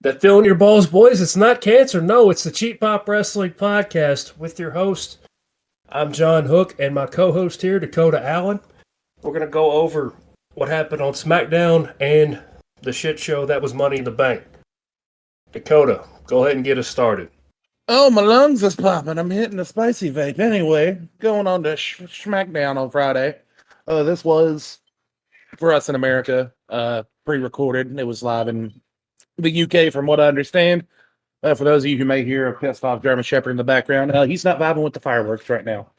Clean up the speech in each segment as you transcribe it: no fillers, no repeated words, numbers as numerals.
That filling your balls, boys. It's not cancer. No, it's the Cheap Pop Wrestling Podcast with your host. I'm John Hook and my co-host here, Dakota Allen. We're going to go over what happened on Smackdown and the shit show that was Money in the Bank. Dakota, go ahead and get us started. Oh, my lungs is popping. I'm hitting the spicy vape. Anyway, going on to Smackdown on Friday. This was, for us in America, pre-recorded. It was live in the UK, from what I understand. For those of you who may hear a pissed off German Shepherd in the background, he's not vibing with the fireworks right now.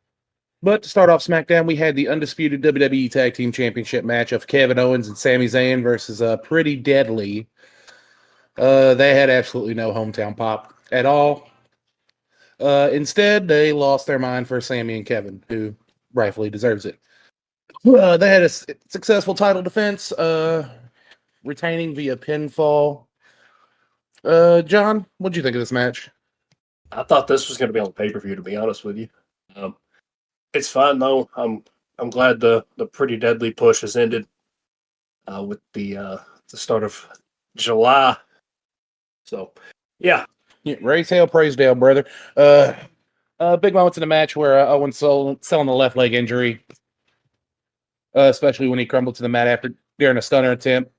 But to start off SmackDown, we had the undisputed WWE Tag Team Championship match of Kevin Owens and Sami Zayn versus Pretty Deadly. They had absolutely no hometown pop at all. Instead, they lost their mind for Sami and Kevin, who rightfully deserves it. They had a successful title defense, retaining via pinfall. John, what'd you think of this match? I thought this was going to be on the pay-per-view, to be honest with you. It's fine, though. I'm glad the Pretty Deadly push has ended with the start of July. So, yeah. Raise hell, praise Dale, brother. Big moments in the match where Owens selling the left leg injury, especially when he crumbled to the mat during a stunner attempt.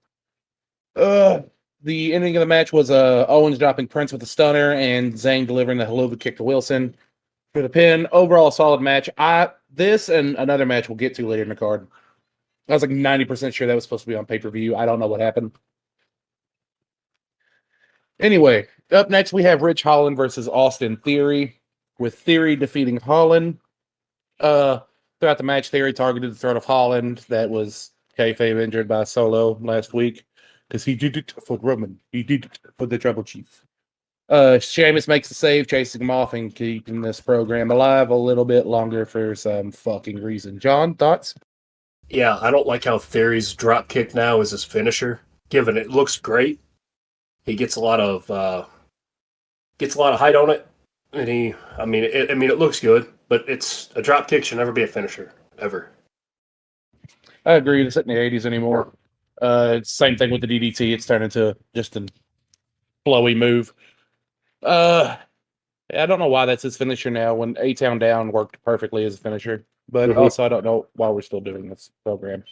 The ending of the match was Owens dropping Prince with a stunner and Zayn delivering the Helluva Kick to Wilson for the pin. Overall, a solid match. This and another match we'll get to later in the card. I was like 90% sure that was supposed to be on pay-per-view. I don't know what happened. Anyway, up next we have Rich Holland versus Austin Theory, with Theory defeating Holland. Throughout the match, Theory targeted the throat of Holland. That was kayfabe injured by Solo last week, because he did it for Roman. He did it for the Tribal Chief. Sheamus makes the save, chasing him off and keeping this program alive a little bit longer for some fucking reason. John, thoughts? Yeah, I don't like how Theory's drop kick now is his finisher. Given it looks great, he gets a lot of height on it, and it looks good, but it's a drop kick should never be a finisher ever. I agree. It's not in the 80s anymore. It's the same thing with the DDT. It's turned into just a flowy move. I don't know why that's his finisher now, when A-Town Down worked perfectly as a finisher. But also, I don't know why we're still doing this program.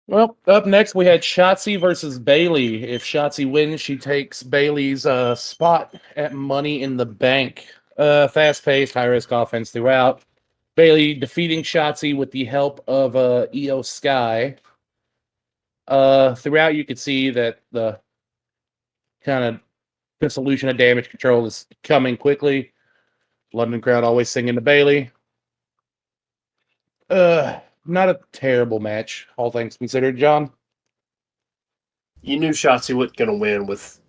Well, up next, we had Shotzi versus Bayley. If Shotzi wins, she takes Bayley's spot at Money in the Bank. Fast-paced, high-risk offense throughout. Bayley defeating Shotzi with the help of Io Sky. Throughout, you could see that the kind of dissolution of Damage Control is coming quickly. London crowd always singing to Bayley. Not a terrible match, all things considered, John. You knew Shotzi wasn't going to win with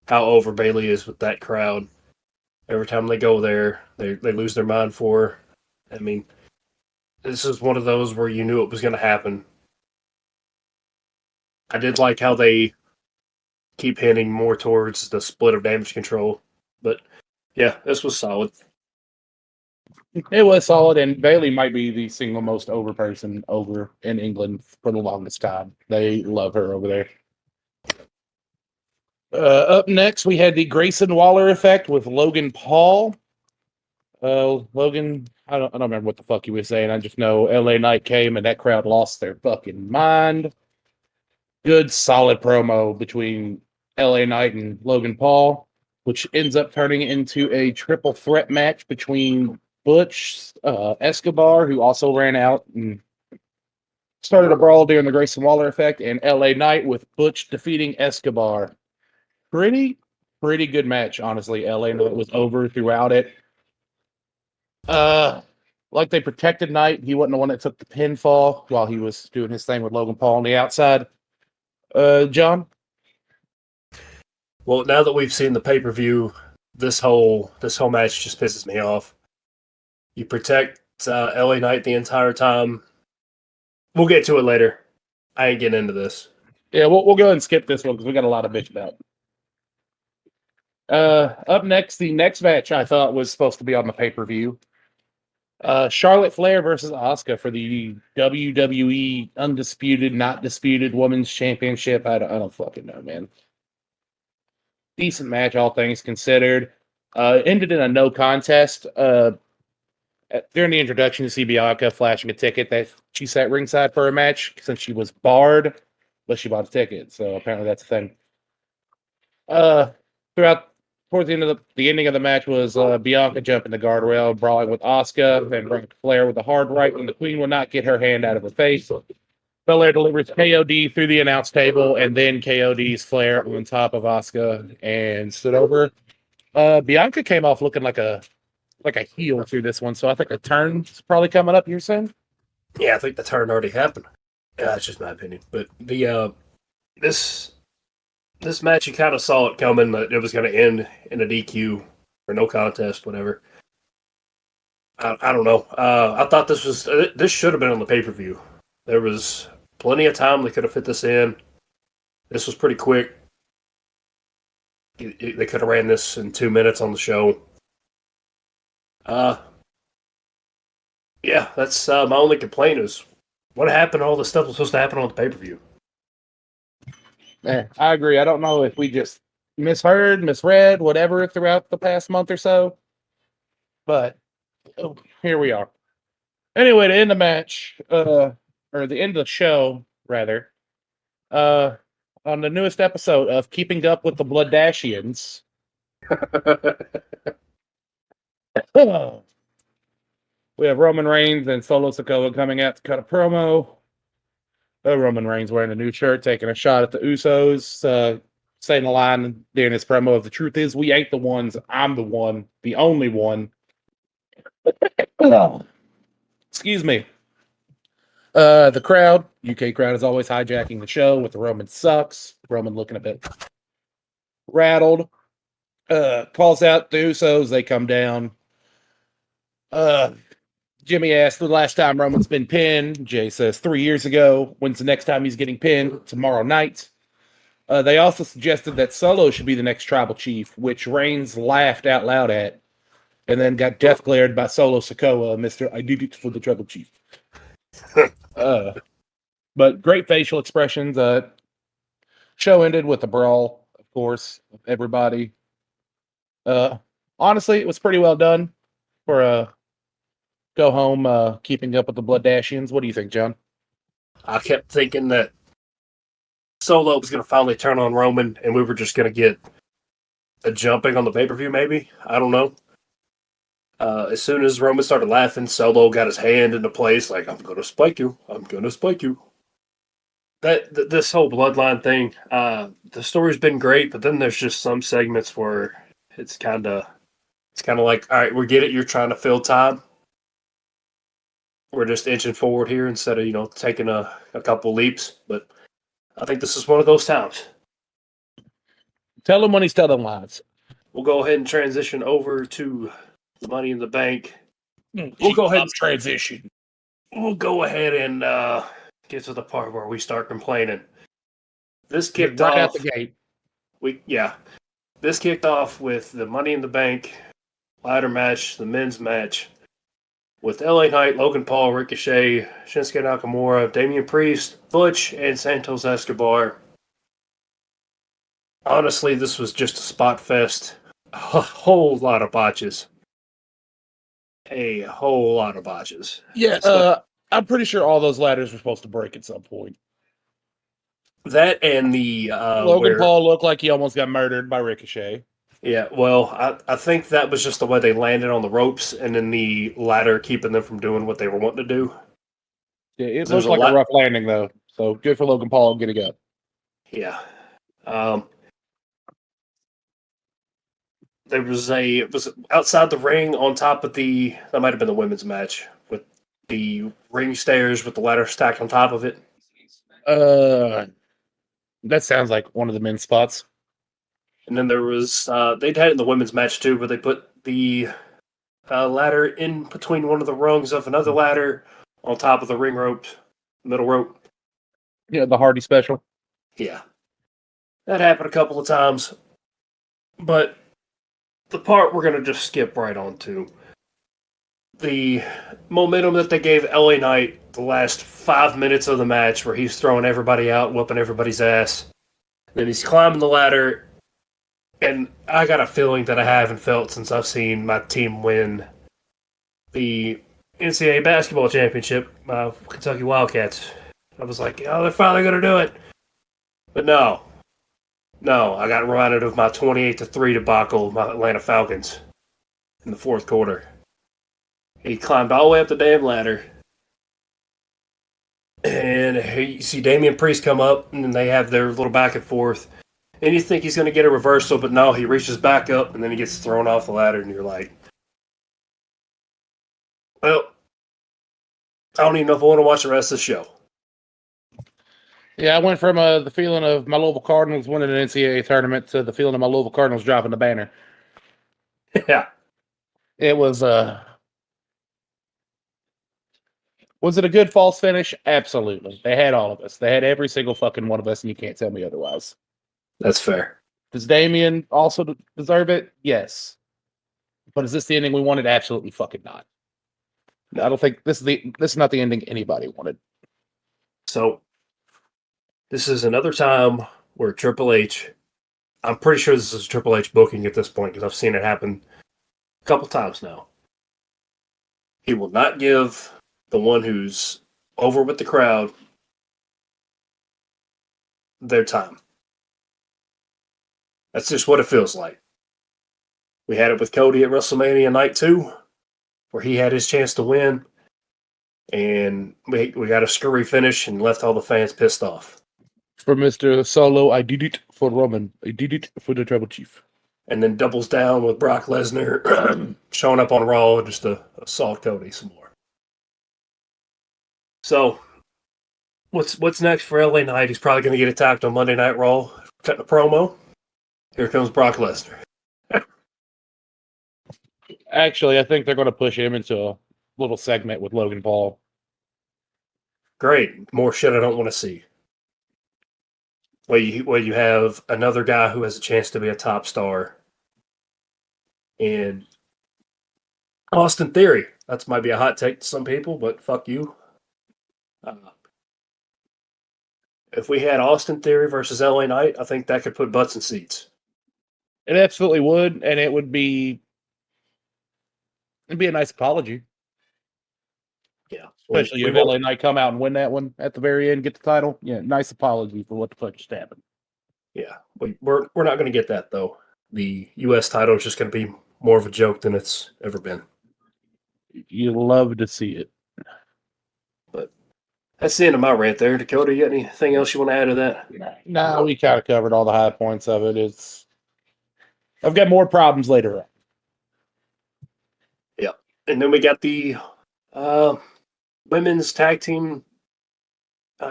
how over Bayley is with that crowd. Every time they go there, they lose their mind for her. I mean, this is one of those where you knew it was going to happen. I did like how they keep hinting more towards the split of Damage Control. But, yeah, this was solid. It was solid, and Bayley might be the single most over person over in England for the longest time. They love her over there. Up next, we had the Grayson Waller effect with Logan Paul. Logan, I don't remember what the fuck he was saying. I just know LA Knight came and that crowd lost their fucking mind. Good, solid promo between LA Knight and Logan Paul, which ends up turning into a triple threat match between Butch, Escobar, who also ran out and started a brawl during the Grayson Waller effect, and LA Knight, with Butch defeating Escobar. Pretty good match, honestly. LA Knight was over throughout it. Like they protected Knight. He wasn't the one that took the pinfall while he was doing his thing with Logan Paul on the outside. John? Well, now that we've seen the pay-per-view, this whole match just pisses me off. You protect LA Knight the entire time. We'll get to it later. I ain't getting into this. Yeah, we'll go ahead and skip this one because we got a lot of bitch about. Up next, the next match I thought was supposed to be on the pay-per-view. Charlotte Flair versus Asuka for the WWE Undisputed, Not Disputed Women's Championship. I don't fucking know, man. Decent match, all things considered. Ended in a no contest. During the introduction, you see Bianca flashing a ticket that she sat ringside for a match since she was barred, but she bought a ticket. So apparently that's a thing. Uh, throughout towards the end of the ending of the match was Bianca jumping the guardrail, brawling with Asuka, and Ric Flair with a hard right when the Queen would not get her hand out of her face. Belair delivers KOD through the announce table, and then KOD's Flair on top of Asuka and stood over. Bianca came off looking like a heel through this one, so I think a turn's probably coming up here soon. Yeah, I think the turn already happened. Yeah, that's just my opinion. But the this match, you kind of saw it coming that it was going to end in a DQ or no contest, whatever. I don't know. I thought this should have been on the pay-per-view. There was plenty of time they could have fit this in. This was pretty quick. They could have ran this in 2 minutes on the show. Yeah, that's my only complaint is what happened to all the stuff that was supposed to happen on the pay-per-view. I agree. I don't know if we just misread, whatever throughout the past month or so. But here we are. Anyway, to end the match, or the end of the show, rather, on the newest episode of Keeping Up with the Bloodashians. We have Roman Reigns and Solo Sikoa coming out to cut a promo. Roman Reigns wearing a new shirt, taking a shot at the Usos, saying the line during his promo of "The truth is, we ain't the ones. I'm the one, the only one." Excuse me. The crowd, UK crowd, is always hijacking the show with the Roman sucks. Roman looking a bit rattled. Calls out the Usos. They come down. Jimmy asks the last time Roman's been pinned. Jay says 3 years ago. When's the next time he's getting pinned? Tomorrow night. They also suggested that Solo should be the next tribal chief, which Reigns laughed out loud at, and then got death glared by Solo Sikoa, Mr. I did it for the tribal chief. But great facial expressions. Show ended with a brawl, of course, of everybody. Honestly, it was pretty well done for a go home, Keeping Up with the Bloodashians. What do you think, John? I kept thinking that Solo was going to finally turn on Roman, and we were just going to get a jumping on the pay-per-view, maybe. I don't know. As soon as Roman started laughing, Solo got his hand into place, like, I'm going to spike you. I'm going to spike you. This whole bloodline thing, the story's been great, but then there's just some segments where it's kind of like, all right, we get it. You're trying to fill time. We're just inching forward here instead of, taking a couple leaps. But I think this is one of those times. Tell him when he's telling lies. We'll go ahead and transition over to the Money in the Bank. We'll go ahead and transition. We'll go ahead and get to the part where we start complaining. This kicked off out the gate. This kicked off with the Money in the Bank ladder match, the men's match, with LA Knight, Logan Paul, Ricochet, Shinsuke Nakamura, Damian Priest, Butch, and Santos Escobar. Honestly, this was just a spot fest. A whole lot of botches. Yeah, I'm pretty sure all those ladders were supposed to break at some point. That and the Logan Paul looked like he almost got murdered by Ricochet. Yeah, well, I think that was just the way they landed on the ropes, and then the ladder keeping them from doing what they were wanting to do. Yeah, it looked like a rough landing, though. So good for Logan Paul getting up. Yeah. It was outside the ring on top of that might have been the women's match, with the ring stairs with the ladder stacked on top of it. That sounds like one of the men's spots. And then there was, they'd had it in the women's match too, but they put the ladder in between one of the rungs of another ladder on top of the ring rope, middle rope. Yeah, the Hardy special. Yeah. That happened a couple of times. But the part we're going to just skip right on to, the momentum that they gave LA Knight the last 5 minutes of the match, where he's throwing everybody out, whooping everybody's ass. Then he's climbing the ladder, And I got a feeling that I haven't felt since I've seen my team win the NCAA basketball championship, Kentucky Wildcats. I was like, oh, they're finally going to do it. But no. No, I got reminded of my 28-3 debacle of my Atlanta Falcons in the fourth quarter. He climbed all the way up the damn ladder. And you see Damian Priest come up, and they have their little back and forth. And you think he's going to get a reversal, but no, he reaches back up, and then he gets thrown off the ladder, and you're like, well, I don't even know if I want to watch the rest of the show. Yeah, I went from the feeling of my Louisville Cardinals winning an NCAA tournament to the feeling of my Louisville Cardinals dropping the banner. Yeah. It was it a good false finish? Absolutely. They had all of us. They had every single fucking one of us, and you can't tell me otherwise. That's fair. Does Damian also deserve it? Yes. But is this the ending we wanted? Absolutely fucking not. I don't think this is not the ending anybody wanted. So this is another time where Triple H, I'm pretty sure this is Triple H booking at this point because I've seen it happen a couple times now. He will not give the one who's over with the crowd their time. That's just what it feels like. We had it with Cody at WrestleMania Night 2, where he had his chance to win, and we got a scurry finish and left all the fans pissed off. For Mr. Solo, I did it for Roman. I did it for the Tribal Chief. And then doubles down with Brock Lesnar showing up on Raw just to assault Cody some more. So, what's next for LA Knight? He's probably going to get attacked on Monday Night Raw. Cutting a promo. Here comes Brock Lesnar. Actually, I think they're going to push him into a little segment with Logan Paul. Great. More shit I don't want to see. Where you have another guy who has a chance to be a top star. And Austin Theory. That might be a hot take to some people, but fuck you. If we had Austin Theory versus LA Knight, I think that could put butts in seats. It absolutely would, and it'd be a nice apology. Yeah. Especially if LA Knight come out and win that one at the very end, get the title. Yeah, nice apology for what the fuck just happened. Yeah. We're not going to get that, though. The U.S. title is just going to be more of a joke than it's ever been. You love to see it. But that's the end of my rant there. Dakota, you got anything else you want to add to that? No, we kind of covered all the high points of it. I've got more problems later on. Yeah. And then we got the women's tag team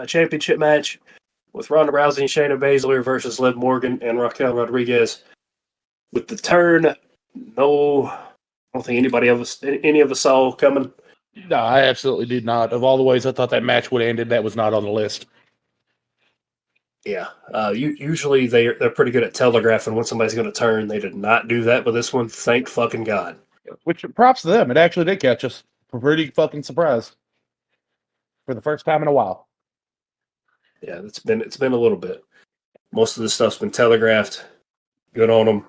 championship match with Ronda Rousey and Shayna Baszler versus Liv Morgan and Raquel Rodriguez. With the turn, no, I don't think any of us saw coming. No, I absolutely did not. Of all the ways I thought that match would have ended, that was not on the list. Yeah. Usually they're pretty good at telegraphing when somebody's going to turn. They did not do that with this one. Thank fucking God. Which props to them. It actually did catch us. We're pretty fucking surprised for the first time in a while. Yeah, it's been a little bit. Most of the stuff's been telegraphed. Good on them.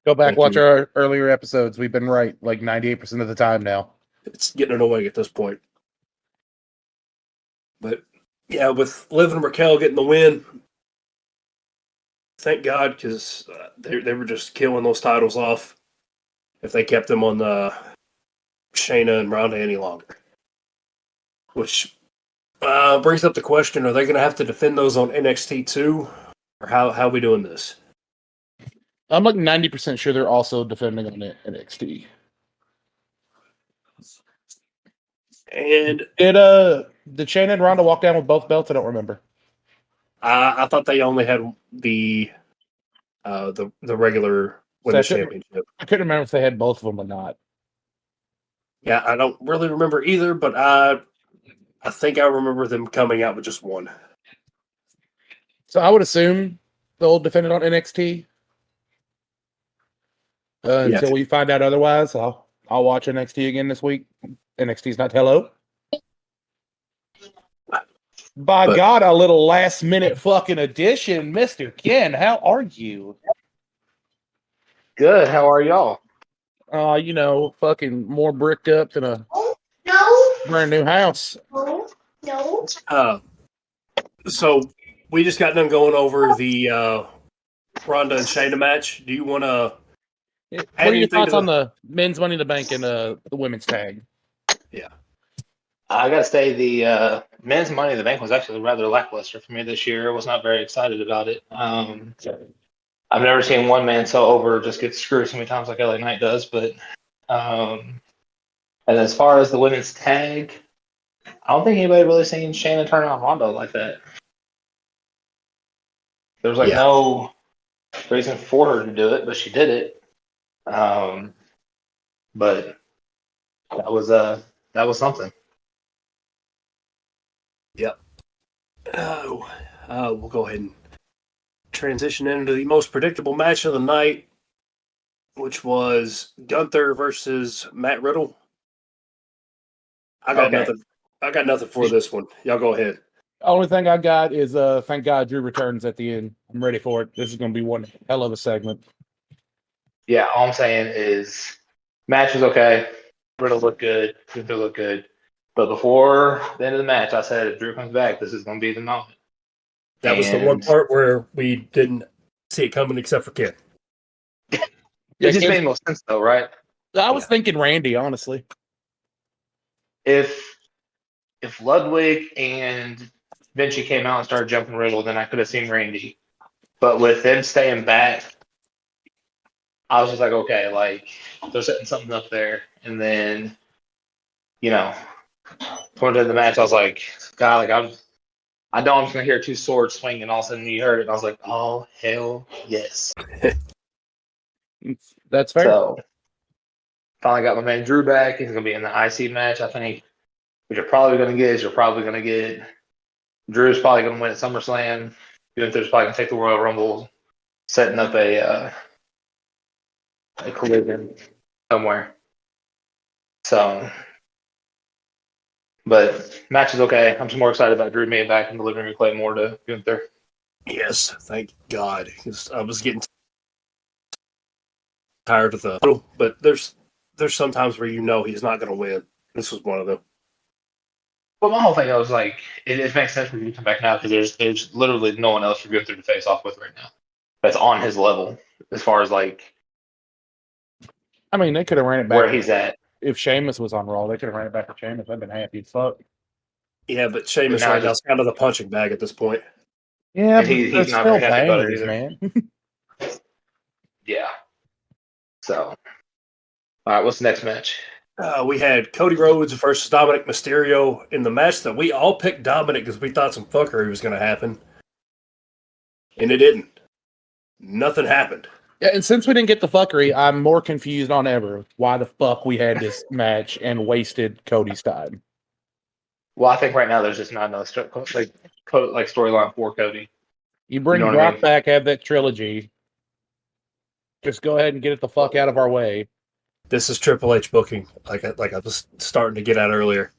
Go back, watch our earlier episodes. We've been right like 98% of the time now. It's getting annoying at this point. But yeah, with Liv and Raquel getting the win, thank God, because they were just killing those titles off if they kept them on Shayna and Ronda any longer. Which brings up the question, are they going to have to defend those on NXT too? Or how are we doing this? I'm like 90% sure they're also defending on NXT. And did Shayna and Ronda walk down with both belts? I don't remember. I thought they only had the regular women's championship. I couldn't remember if they had both of them or not. Yeah, I don't really remember either, but I think I remember them coming out with just one. So I would assume they'll defend it on NXT. Until we find out otherwise, I'll watch NXT again this week. NXT's not hello. By God, a little last minute fucking addition, Mr. Ken. How are you? Good. How are y'all? Fucking more bricked up than a brand new house. So we just got done going over the Ronda and Shayna match. Do you want to What add are your anything thoughts to on the men's Money in the Bank and the women's tag? Yeah. I gotta say the men's Money in the Bank was actually rather lackluster for me this year. I was not very excited about it. I've never seen one man so over just get screwed so many times like LA Knight does. But and as far as the women's tag, I don't think anybody really seen Shayna turn on Ronda like that. There was like Yeah. no reason for her to do it, but she did it. But that was something. Yep. We'll go ahead and transition into the most predictable match of the night, which was Gunther versus Matt Riddle. I got nothing for this one. Y'all go ahead. Only thing I got is thank God Drew returns at the end. I'm ready for it. This is going to be one hell of a segment. Yeah, all I'm saying is match was okay. Riddle looked good. Gunther looked good. But before the end of the match, I said if Drew comes back, this is going to be the moment. That was the one part where we didn't see it coming except for Ken. It just made no sense, though, right? I was thinking Randy, honestly. If Ludwig and Vinci came out and started jumping Riddle, then I could have seen Randy. But with them staying back, I was just like, okay, like they're setting something up there. And then, towards the end of the match, I was like, God, like I know I'm just gonna hear two swords swing, and all of a sudden you heard it, and I was like, oh hell yes. That's fair. So finally got my man Drew back. He's gonna be in the IC match, I think. What you're probably gonna get is Drew's probably gonna win at SummerSlam. Gunther's probably gonna take the Royal Rumble, setting up a collision somewhere. So, but match is okay. I'm just more excited about Drew being back and delivering Clay more to Gunther. Yes, thank God. Because I was getting tired of the. But there's some times where he's not going to win. This was one of them. But my whole thing, I was like, it makes sense for you to come back now because there's literally no one else for Gunther to face off with right now that's on his level as far as like. I mean, they could have ran it back where he's at. If Sheamus was on Raw. They could have ran it back to Sheamus. I've been happy as fuck. Yeah, but Sheamus right now is kind of the punching bag at this point. Yeah, but he's not very happy about it either, man. Yeah. So, all right, what's the next match? We had Cody Rhodes versus Dominic Mysterio in the match that we all picked Dominic because we thought some fuckery was going to happen. And it didn't. Nothing happened. Yeah, and since we didn't get the fuckery, I'm more confused on ever why the fuck we had this match and wasted Cody's time. Well, I think right now there's just not enough storyline for Cody. You bring Brock back, have that trilogy. Just go ahead and get it the fuck out of our way. This is Triple H booking, like I was starting to get at earlier.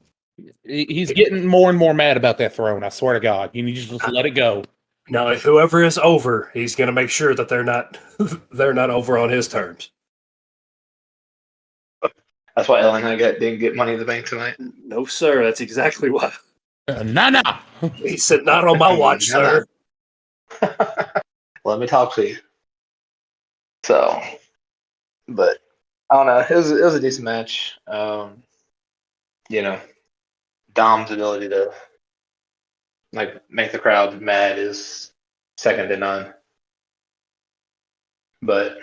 He's getting more and more mad about that throne. I swear to God, you need to just let it go. Now, whoever is over, he's going to make sure that they're not over on his terms. That's why Ellen and I didn't get Money in the Bank tonight. No, sir. That's exactly why. No. He said, "Not on my watch, sir." Let me talk to you. So, but I don't know. It was a decent match. Dom's ability to make the crowd mad is second to none. But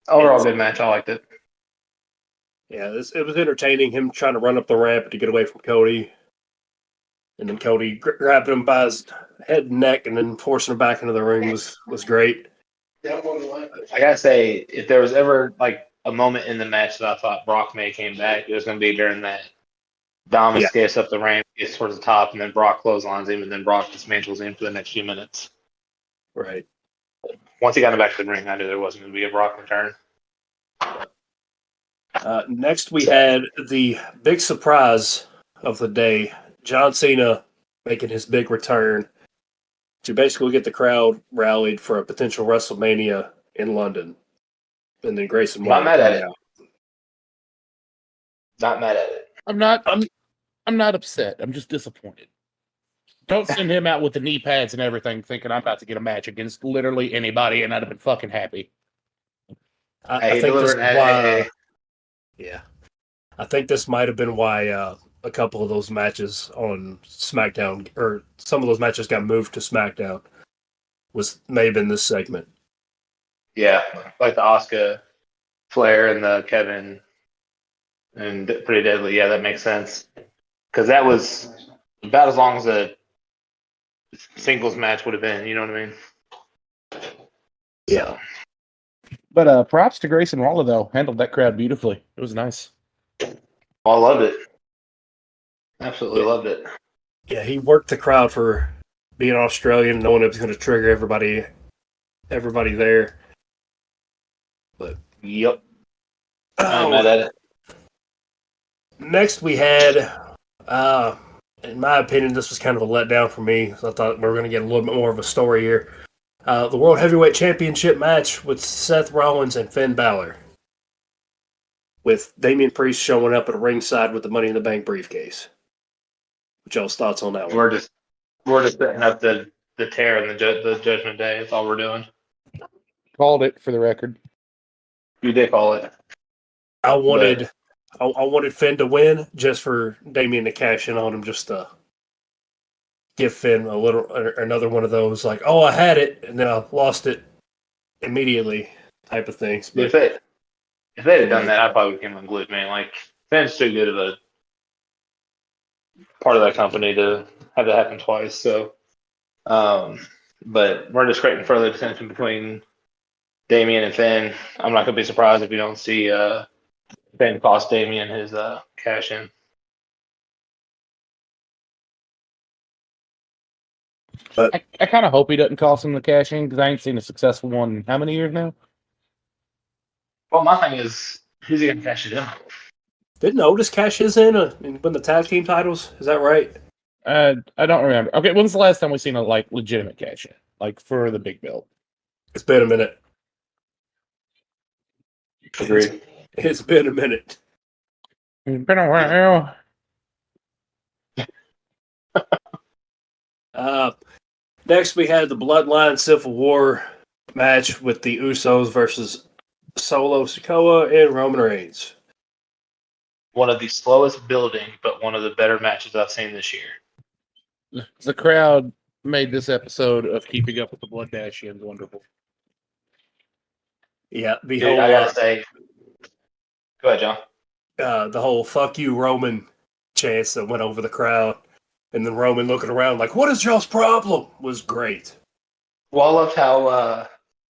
overall, good match. I liked it. Yeah, it was entertaining. Him trying to run up the ramp to get away from Cody, and then Cody grabbing him by his head and neck, and then forcing him back into the ring was great. I gotta say, if there was ever a moment in the match that I thought Brock may came back, it was going to be during that. Dom escapes up the ramp, gets towards the top, and then Brock clotheslines him, and then Brock dismantles him for the next few minutes. Right. Once he got him back to the ring, I knew there wasn't going to be a Brock return. Next, we had the big surprise of the day, John Cena making his big return to basically get the crowd rallied for a potential WrestleMania in London. And then Grayson Not Waller mad at coming it. out. Not mad at it. I'm not upset. I'm just disappointed. Don't send him out with the knee pads and everything, thinking I'm about to get a match against literally anybody, and I'd have been fucking happy. I think this is why. Yeah, I think this might have been why a couple of those matches on SmackDown, or some of those matches got moved to SmackDown, may have been this segment. Yeah, like the Asuka, Flair, and the Kevin, and Pretty Deadly. Yeah, that makes sense. Because that was about as long as a singles match would have been. You know what I mean? Yeah. But props to Grayson Waller, though. Handled that crowd beautifully. It was nice. I loved it. Absolutely loved it. Yeah, he worked the crowd for being Australian, knowing it was going to trigger everybody there. But yep, I'm mad at it. Next, we had, in my opinion, this was kind of a letdown for me. So I thought we were going to get a little bit more of a story here. The World Heavyweight Championship match with Seth Rollins and Finn Balor, with Damian Priest showing up at ringside with the Money in the Bank briefcase. What y'all's thoughts on that one? We're just setting up the tear and the Judgment Day. That's all we're doing. Called it for the record. You did call it. I wanted Finn to win just for Damian to cash in on him, just to give Finn another one of those like, oh, I had it and then I lost it immediately type of things. But if they had done that, I probably would have become unglued, man. Like, Finn's too good of a part of that company to have that happen twice. So, but we're just creating further tension between Damian and Finn. I'm not going to be surprised if you don't see Finn cost Damian his cash in. But I kind of hope he doesn't cost him the cash in, because I ain't seen a successful one in how many years now? Well, my thing is, who's he going to cash it in? Didn't Otis cash his in win the tag team titles? Is that right? I don't remember. Okay, when's the last time we seen a legitimate cash in, like for the big belt? It's been a minute. Agreed. It's been a minute. It's been a while. Next, we had the Bloodline Civil War match with the Usos versus Solo Sikoa and Roman Reigns. One of the slowest building, but one of the better matches I've seen this year. The crowd made this episode of Keeping Up with the Blood Dashians wonderful. Yeah, I gotta say, go ahead, John. The whole "fuck you, Roman" chants that went over the crowd, and then Roman looking around like, "What is y'all's problem?" was great. Well, I loved how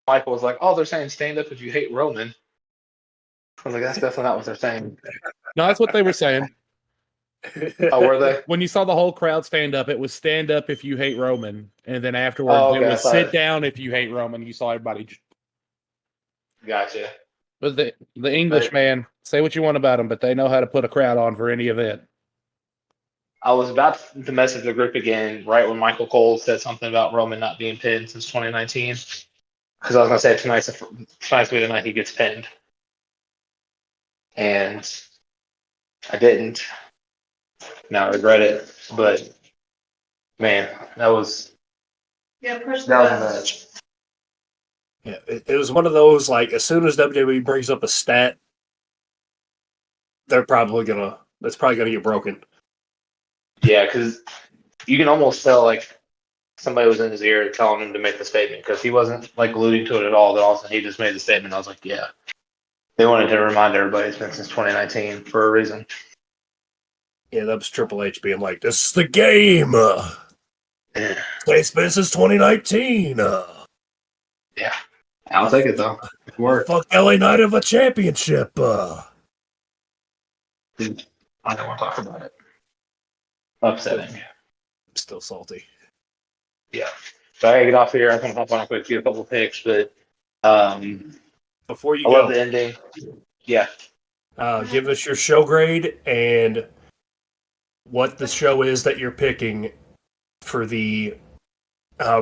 Michael was like, "Oh, they're saying stand up if you hate Roman." I was like, "That's definitely not what they're saying." No, that's what they were saying. Oh, were they? When you saw the whole crowd stand up, it was stand up if you hate Roman, and then afterwards it was sit down if you hate Roman. You saw everybody. Gotcha. But the English man, say what you want about them, but they know how to put a crowd on for any event. I was about to message the group again right when Michael Cole said something about Roman not being pinned since 2019. Because I was going to say tonight's going to be the night he gets pinned. And I didn't. Now I regret it. But, man, that was a match. Yeah, it was one of those, like, as soon as WWE brings up a stat, that's probably gonna get broken. Yeah, because you can almost tell, like, somebody was in his ear telling him to make the statement, because he wasn't, like, alluding to it at all. Then all of a sudden he just made the statement. I was like, yeah. They wanted to remind everybody it's been since 2019 for a reason. Yeah, that was Triple H being like, "This is the game. It's been since 2019. Yeah. I'll take it, though. Fuck LA Knight of a championship. I don't want to talk about it. Upsetting. I'm still salty. Yeah. So I get off here. I'm going to hop on quick, get a couple picks, but before you I go, love the ending. Yeah. Give us your show grade and what the show is that you're picking for the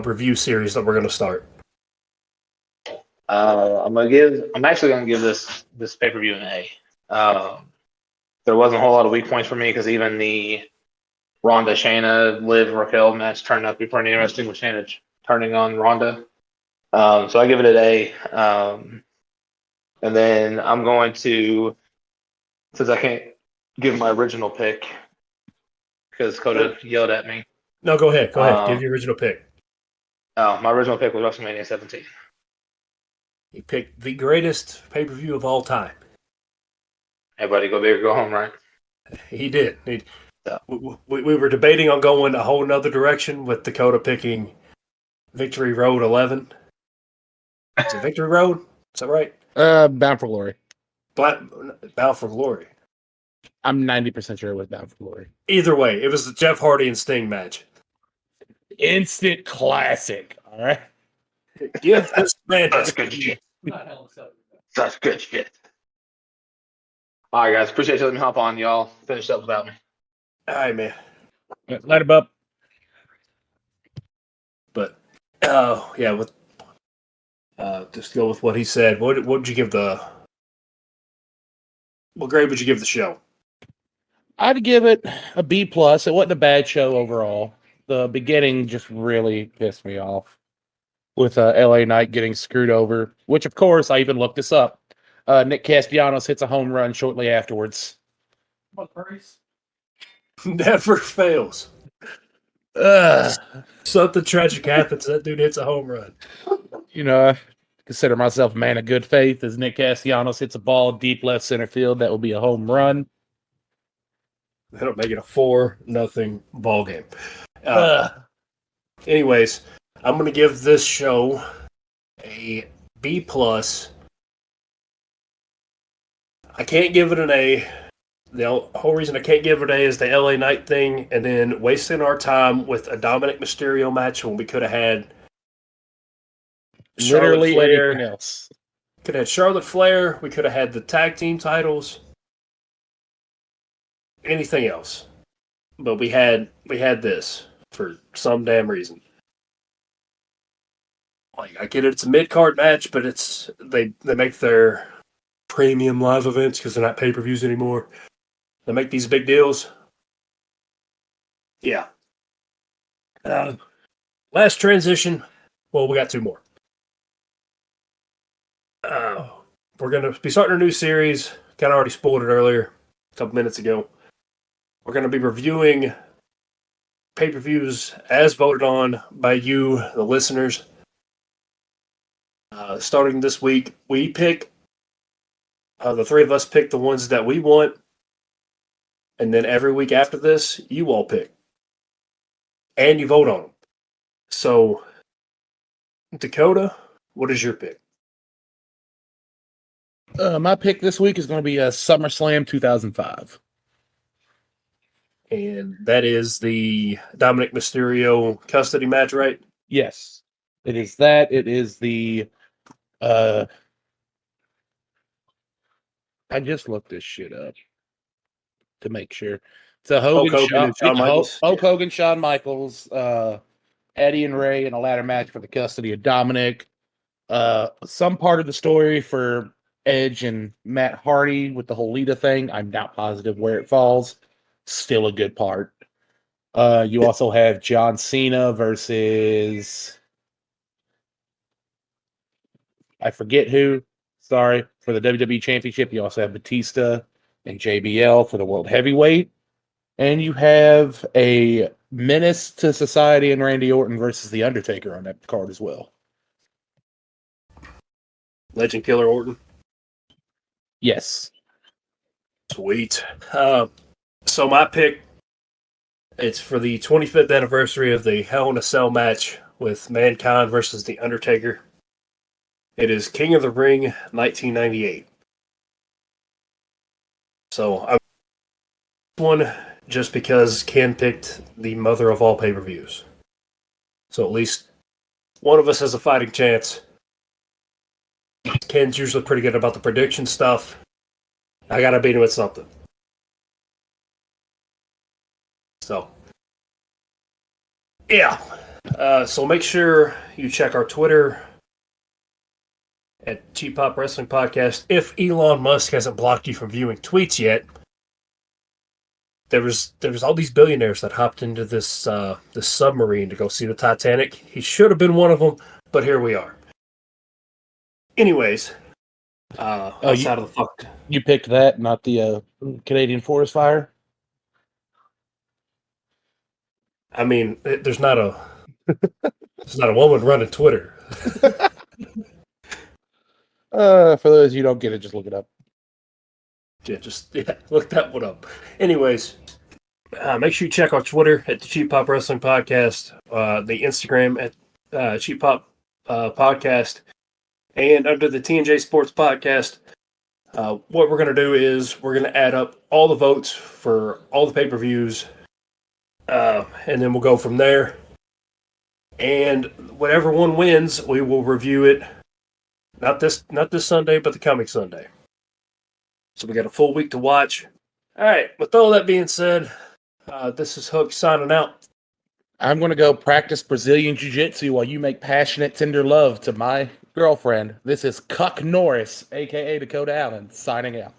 review series that we're going to start. I'm actually gonna give this pay per view an A. There wasn't a whole lot of weak points for me because even the Ronda Shayna Liv Raquel match turned out to be pretty interesting with Shayna turning on Ronda. So I give it an A. And then I'm going to, since I can't give my original pick because Coda yelled at me. No, go ahead. Go ahead. Give your original pick. My original pick was WrestleMania 17. He picked the greatest pay-per-view of all time. Everybody go big or go home, right? He did. We were debating on going a whole nother direction with Dakota picking Victory Road 11. Is it Victory Road? Is that right? Bound for Glory. Bound for Glory. I'm 90% sure it was Bound for Glory. Either way, it was the Jeff Hardy and Sting match. Instant classic. All right. Give this man Such good shit. Such good shit. All right, guys. Appreciate you letting me hop on. Y'all finished up without me. All right, man. Light him up. But, yeah, with just go with what he said. What would you give what grade would you give the show? I'd give it a B+. It wasn't a bad show overall. The beginning just really pissed me off with LA Knight getting screwed over, which, of course, I even looked this up. Nick Castellanos hits a home run shortly afterwards. Never fails. Something tragic happens. That dude hits a home run. You know, I consider myself a man of good faith. As Nick Castellanos hits a ball deep left center field, that will be a home run. That'll make it a 4-0 ball game. Anyways, I'm going to give this show a B+. I can't give it an A. The whole reason I can't give it an A is the LA Knight thing, and then wasting our time with a Dominic Mysterio match when we could have had literally anything else. Could have had Charlotte Flair. We could have had the tag team titles. Anything else, but we had this for some damn reason. Like, I get it, it's a mid-card match, but it's they make their premium live events because they're not pay-per-views anymore. They make these big deals. Yeah. Last transition. Well, we got 2 more. We're going to be starting a new series. Kind of already spoiled it earlier, a couple minutes ago. We're going to be reviewing pay-per-views as voted on by you, the listeners. Starting this week, we pick, the 3 of us pick the ones that we want. And then every week after this, you all pick. And you vote on them. So, Dakota, what is your pick? My pick this week is going to be SummerSlam 2005. And that is the Dominic Mysterio custody match, right? Yes. It is that. It is the... I just looked this shit up to make sure. It's a Hulk Hogan, Shawn Michaels, Eddie and Ray in a ladder match for the custody of Dominic. Some part of the story for Edge and Matt Hardy with the whole Lita thing. I'm not positive where it falls. Still a good part. You also have John Cena versus I forget who. Sorry, for the WWE Championship. You also have Batista and JBL for the World Heavyweight. And you have a Menace to Society and Randy Orton versus The Undertaker on that card as well. Legend Killer Orton? Yes. Sweet. So my pick, it's for the 25th anniversary of the Hell in a Cell match with Mankind versus The Undertaker. It is King of the Ring 1998. So I one just because Ken picked the mother of all pay-per-views. So at least one of us has a fighting chance. Ken's usually pretty good about the prediction stuff. I gotta beat him at something. So, yeah. So make sure you check our Twitter at Cheap Pop Wrestling Podcast. If Elon Musk hasn't blocked you from viewing tweets yet, there was all these billionaires that hopped into this this submarine to go see the Titanic. He should have been one of them, but here we are. Anyways, outside of the fuck, you picked that, not the Canadian forest fire. I mean, there's not a woman running Twitter. For those you don't get it, just look it up. Yeah, look that one up. Anyways, make sure you check our Twitter at the Cheap Pop Wrestling Podcast, the Instagram at Cheap Pop Podcast, and under the T&J Sports Podcast. What we're going to do is we're going to add up all the votes for all the pay-per-views, and then we'll go from there. And whatever one wins, we will review it. Not this Sunday, but the coming Sunday. So we got a full week to watch. All right. With all that being said, this is Hook signing out. I'm going to go practice Brazilian Jiu-Jitsu while you make passionate, tender love to my girlfriend. This is Cuck Norris, a.k.a. Dakota Allen, signing out.